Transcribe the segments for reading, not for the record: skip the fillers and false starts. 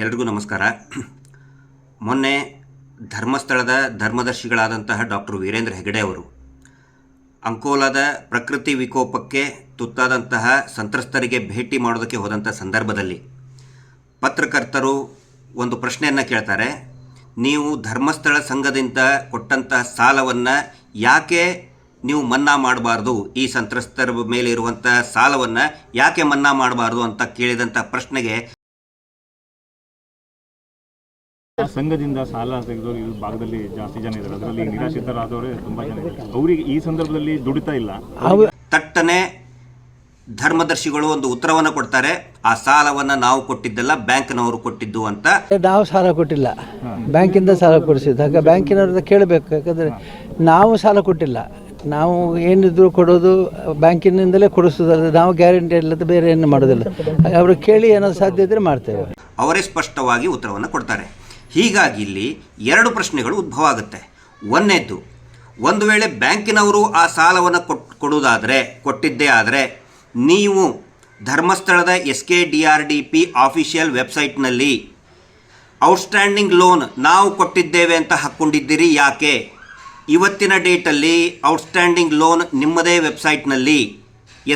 ಎಲ್ರಿಗೂ ನಮಸ್ಕಾರ. ಮೊನ್ನೆ ಧರ್ಮಸ್ಥಳದ ಧರ್ಮದರ್ಶಿಗಳಾದಂತಹ ಡಾಕ್ಟರ್ ವೀರೇಂದ್ರ ಹೆಗಡೆ ಅವರು ಅಂಕೋಲಾದ ಪ್ರಕೃತಿ ವಿಕೋಪಕ್ಕೆ ತುತ್ತಾದಂತಹ ಸಂತ್ರಸ್ತರಿಗೆ ಭೇಟಿ ಮಾಡೋದಕ್ಕೆ ಹೋದಂಥ ಸಂದರ್ಭದಲ್ಲಿ ಪತ್ರಕರ್ತರು ಒಂದು ಪ್ರಶ್ನೆಯನ್ನು ಕೇಳ್ತಾರೆ. ನೀವು ಧರ್ಮಸ್ಥಳ ಸಂಘದಿಂದ ಕೊಟ್ಟಂತಹ ಸಾಲವನ್ನು ಯಾಕೆ ನೀವು ಮನ್ನಾ ಮಾಡಬಾರ್ದು, ಈ ಸಂತ್ರಸ್ತರ ಮೇಲೆ ಇರುವಂಥ ಸಾಲವನ್ನು ಯಾಕೆ ಮನ್ನಾ ಮಾಡಬಾರ್ದು ಅಂತ ಕೇಳಿದಂಥ ಪ್ರಶ್ನೆಗೆ ಸಂಘದಿಂದ ಸಾಲ ತೆಗೆದವರು ಈ ಭಾಗದಲ್ಲಿ ಜಾಸ್ತಿ ಜನ ಇದ್ದಾರೆ. ಅದರಲ್ಲಿ ನಿರಾಶ್ರಿತರಾದವರೇ ತುಂಬಾ ಜನ ಇದ್ದಾರೆ. ಅವರಿಗೆ ಈ ಸಂದರ್ಭದಲ್ಲಿ ದುಡಿತಾ ಇಲ್ಲ. ತಟ್ಟನೆ ಧರ್ಮದರ್ಶಿಗಳು ಒಂದು ಉತ್ತರವನ್ನು ಕೊಡ್ತಾರೆ. ಆ ಸಾಲವನ್ನು ನಾವು ಕೊಟ್ಟಿದ್ದಲ್ಲ, ಬ್ಯಾಂಕ್ನವರು ಕೊಟ್ಟಿದ್ದು ಅಂತ. ನಾವು ಸಾಲ ಕೊಟ್ಟಿಲ್ಲ, ಬ್ಯಾಂಕಿಂದ ಸಾಲ ಕೊಡಿಸಿದಾಗ ಬ್ಯಾಂಕಿನವ್ರದ್ದು ಕೇಳಬೇಕು. ಯಾಕಂದರೆ ನಾವು ಸಾಲ ಕೊಟ್ಟಿಲ್ಲ. ನಾವು ಏನಿದ್ರು ಕೊಡೋದು ಬ್ಯಾಂಕಿನಿಂದಲೇ ಕೊಡಿಸೋದಲ್ಲ. ನಾವು ಗ್ಯಾರಂಟಿ ಇಲ್ಲದ ಬೇರೆ ಏನು ಮಾಡೋದಿಲ್ಲ. ಅವರು ಕೇಳಿ ಏನಾದ್ರು ಸಾಧ್ಯ ಇದ್ದರೆ ಮಾಡ್ತೇವೆ. ಅವರೇ ಸ್ಪಷ್ಟವಾಗಿ ಉತ್ತರವನ್ನು ಕೊಡ್ತಾರೆ. ಹೀಗಾಗಿ ಇಲ್ಲಿ ಎರಡು ಪ್ರಶ್ನೆಗಳು ಉದ್ಭವ ಆಗುತ್ತೆ. ಒಂದನೇದ್ದು, ಒಂದು ವೇಳೆ ಬ್ಯಾಂಕಿನವರು ಆ ಸಾಲವನ್ನು ಕೊಟ್ಟಿದ್ದೇ ಆದರೆ ನೀವು ಧರ್ಮಸ್ಥಳದ SKDRDP ಆಫಿಷಿಯಲ್ ವೆಬ್ಸೈಟ್ನಲ್ಲಿ ಔಟ್ಸ್ಟ್ಯಾಂಡಿಂಗ್ ಲೋನ್ ನಾವು ಕೊಟ್ಟಿದ್ದೇವೆ ಅಂತ ಹಾಕ್ಕೊಂಡಿದ್ದೀರಿ. ಯಾಕೆ? ಇವತ್ತಿನ ಡೇಟಲ್ಲಿ ಔಟ್ಸ್ಟ್ಯಾಂಡಿಂಗ್ ಲೋನ್ ನಿಮ್ಮದೇ ವೆಬ್ಸೈಟ್ನಲ್ಲಿ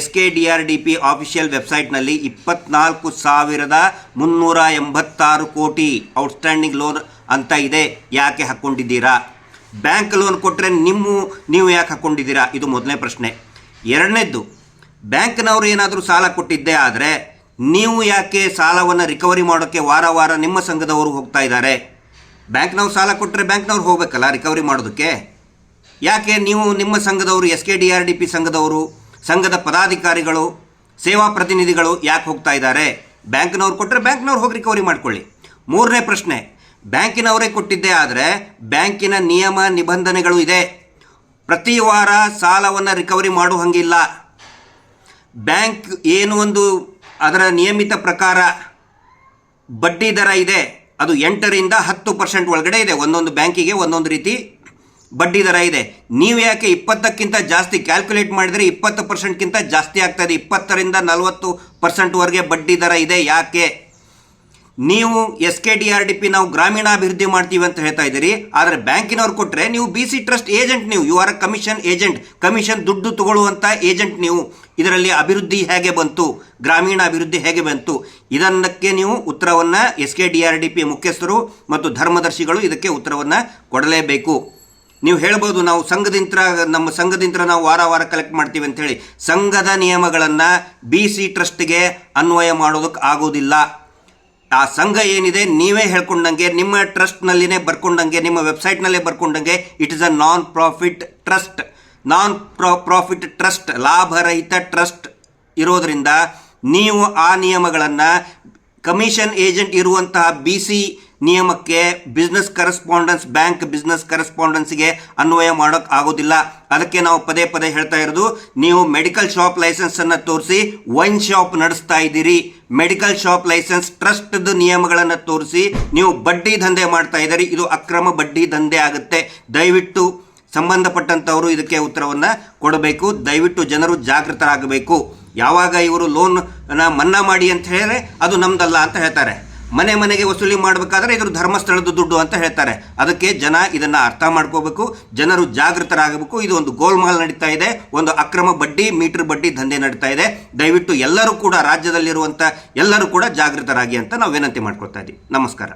SKDRDP ಆಫಿಷಿಯಲ್ ವೆಬ್ಸೈಟ್ನಲ್ಲಿ 24,386 ಕೋಟಿ ಔಟ್ಸ್ಟ್ಯಾಂಡಿಂಗ್ ಲೋನ್ ಅಂತ ಇದೆ. ಯಾಕೆ ಹಾಕ್ಕೊಂಡಿದ್ದೀರಾ? ಬ್ಯಾಂಕ್ ಲೋನ್ ಕೊಟ್ಟರೆ ನೀವು ಯಾಕೆ ಹಾಕ್ಕೊಂಡಿದ್ದೀರಾ? ಇದು ಮೊದಲನೇ ಪ್ರಶ್ನೆ. ಎರಡನೇದ್ದು, ಬ್ಯಾಂಕ್ನವರು ಏನಾದರೂ ಸಾಲ ಕೊಟ್ಟಿದ್ದೇ ಆದರೆ ನೀವು ಯಾಕೆ ಸಾಲವನ್ನು ರಿಕವರಿ ಮಾಡೋಕ್ಕೆ ವಾರ ವಾರ ನಿಮ್ಮ ಸಂಘದವರು ಹೋಗ್ತಾ ಇದ್ದಾರೆ? ಬ್ಯಾಂಕ್ನವ್ರು ಸಾಲ ಕೊಟ್ಟರೆ ಬ್ಯಾಂಕ್ನವ್ರು ಹೋಗಬೇಕಲ್ಲ ರಿಕವರಿ ಮಾಡೋದಕ್ಕೆ. ಯಾಕೆ ನೀವು ನಿಮ್ಮ ಸಂಘದವರು, SKDRDP ಸಂಘದವರು, ಸಂಘದ ಪದಾಧಿಕಾರಿಗಳು, ಸೇವಾ ಪ್ರತಿನಿಧಿಗಳು ಯಾಕೆ ಹೋಗ್ತಾ ಇದ್ದಾರೆ? ಬ್ಯಾಂಕ್ನವ್ರು ಕೊಟ್ಟರೆ ಬ್ಯಾಂಕ್ನವ್ರು ಹೋಗಿ ರಿಕವರಿ ಮಾಡಿಕೊಳ್ಳಿ. ಮೂರನೇ ಪ್ರಶ್ನೆ, ಬ್ಯಾಂಕಿನವರೇ ಕೊಟ್ಟಿದ್ದೇ ಆದರೆ ಬ್ಯಾಂಕಿನ ನಿಯಮ ನಿಬಂಧನೆಗಳು ಇದೆ. ಪ್ರತಿ ವಾರ ಸಾಲವನ್ನು ರಿಕವರಿ ಮಾಡೋ ಹಂಗಿಲ್ಲ. ಬ್ಯಾಂಕ್ ಏನು ಒಂದು ಅದರ ನಿಯಮಿತ ಪ್ರಕಾರ ಬಡ್ಡಿ ದರ ಇದೆ, ಅದು 8ರಿಂದ 10% ಒಳಗಡೆ ಇದೆ. ಒಂದೊಂದು ಬ್ಯಾಂಕಿಗೆ ಒಂದೊಂದು ರೀತಿ ಬಡ್ಡಿ ದರ ಇದೆ. ನೀವು ಯಾಕೆ 20ಕ್ಕಿಂತ ಜಾಸ್ತಿ ಕ್ಯಾಲ್ಕುಲೇಟ್ ಮಾಡಿದರೆ 20%ಕ್ಕಿಂತ ಜಾಸ್ತಿ ಆಗ್ತಾಯಿದೆ. 20ರಿಂದ 40%ವರೆಗೆ ಬಡ್ಡಿ ದರ ಇದೆ. ಯಾಕೆ? ನೀವು SKDRDP ನಾವು ಗ್ರಾಮೀಣಾಭಿವೃದ್ಧಿ ಮಾಡ್ತೀವಿ ಅಂತ ಹೇಳ್ತಾ ಇದ್ದೀರಿ, ಆದರೆ ಬ್ಯಾಂಕಿನವ್ರು ಕೊಟ್ಟರೆ ನೀವು BC ಟ್ರಸ್ಟ್ ಏಜೆಂಟ್, ನೀವು you are a commission agent, commission ದುಡ್ಡು ತಗೊಳ್ಳುವಂಥ ಏಜೆಂಟ್ ನೀವು. ಇದರಲ್ಲಿ ಅಭಿವೃದ್ಧಿ ಹೇಗೆ ಬಂತು, ಗ್ರಾಮೀಣ ಅಭಿವೃದ್ಧಿ ಹೇಗೆ ಬಂತು? ಇದನ್ನಕ್ಕೆ ನೀವು ಉತ್ತರವನ್ನು SKDRDP ಮುಖ್ಯಸ್ಥರು ಮತ್ತು ಧರ್ಮದರ್ಶಿಗಳು ಇದಕ್ಕೆ ಉತ್ತರವನ್ನು ಕೊಡಲೇಬೇಕು. ನೀವು ಹೇಳ್ಬೋದು, ನಾವು ನಮ್ಮ ಸಂಘದಿಂದ ನಾವು ವಾರ ವಾರ ಕಲೆಕ್ಟ್ ಮಾಡ್ತೀವಿ ಅಂತ ಹೇಳಿ. ಸಂಘದ ನಿಯಮಗಳನ್ನು BC ಟ್ರಸ್ಟ್ಗೆ ಅನ್ವಯ ಮಾಡೋದಕ್ಕೆ ಆಗೋದಿಲ್ಲ. ಆ ಸಂಘ ಏನಿದೆ ನೀವೇ ಹೇಳ್ಕೊಂಡಂಗೆ, ನಿಮ್ಮ ಟ್ರಸ್ಟ್ನಲ್ಲಿನೇ ಬರ್ಕೊಂಡಂಗೆ, ನಿಮ್ಮ ವೆಬ್ಸೈಟ್ನಲ್ಲೇ ಬರ್ಕೊಂಡಂಗೆ it is a non profit trust, ಲಾಭರಹಿತ ಟ್ರಸ್ಟ್ ಇರೋದರಿಂದ ನೀವು ಆ ನಿಯಮಗಳನ್ನು ಕಮಿಷನ್ ಏಜೆಂಟ್ ಇರುವಂತಹ BC ನಿಯಮಕ್ಕೆ ಬ್ಯಾಂಕ್ ಬಿಸ್ನೆಸ್ ಕರೆಸ್ಪಾಂಡೆನ್ಸ್ಗೆ ಅನ್ವಯ ಮಾಡೋಕ್ಕೆ ಆಗೋದಿಲ್ಲ. ಅದಕ್ಕೆ ನಾವು ಪದೇ ಪದೇ ಹೇಳ್ತಾ ಇರೋದು, ನೀವು ಮೆಡಿಕಲ್ ಶಾಪ್ ಲೈಸೆನ್ಸನ್ನು ತೋರಿಸಿ ವೈನ್ ಶಾಪ್ ನಡೆಸ್ತಾ ಇದ್ದೀರಿ. ಮೆಡಿಕಲ್ ಶಾಪ್ ಲೈಸೆನ್ಸ್ ಟ್ರಸ್ಟ್ದು ನಿಯಮಗಳನ್ನು ತೋರಿಸಿ ನೀವು ಬಡ್ಡಿ ದಂಧೆ ಮಾಡ್ತಾ ಇದ್ದೀರಿ. ಇದು ಅಕ್ರಮ ಬಡ್ಡಿ ದಂಧೆ ಆಗುತ್ತೆ. ದಯವಿಟ್ಟು ಸಂಬಂಧಪಟ್ಟಂಥವರು ಇದಕ್ಕೆ ಉತ್ತರವನ್ನು ಕೊಡಬೇಕು. ದಯವಿಟ್ಟು ಜನರು ಜಾಗೃತರಾಗಬೇಕು. ಯಾವಾಗ ಇವರು ಲೋನ್ ಮನ್ನಾ ಮಾಡಿ ಅಂತ ಹೇಳಿದ್ರೆ ಅದು ನಮ್ದಲ್ಲ ಅಂತ ಹೇಳ್ತಾರೆ. ಮನೆಗೆ ವಸೂಲಿ ಮಾಡಬೇಕಾದ್ರೆ ಇದ್ರ ಧರ್ಮಸ್ಥಳದ ದುಡ್ಡು ಅಂತ ಹೇಳ್ತಾರೆ. ಅದಕ್ಕೆ ಜನ ಇದನ್ನು ಅರ್ಥ ಮಾಡ್ಕೋಬೇಕು, ಜನರು ಜಾಗೃತರಾಗಬೇಕು. ಇದು ಒಂದು ಗೋಲ್ಮಾಲ್ ನಡೀತಾ ಇದೆ, ಒಂದು ಅಕ್ರಮ ಬಡ್ಡಿ, ಮೀಟರ್ ಬಡ್ಡಿ ದಂಧೆ ನಡೀತಾ ಇದೆ. ದಯವಿಟ್ಟು ಎಲ್ಲರೂ ಕೂಡ, ರಾಜ್ಯದಲ್ಲಿರುವಂಥ ಎಲ್ಲರೂ ಕೂಡ ಜಾಗೃತರಾಗಿ ಅಂತ ನಾವು ವಿನಂತಿ ಮಾಡ್ಕೊಳ್ತಾ ಇದ್ದೀವಿ. ನಮಸ್ಕಾರ.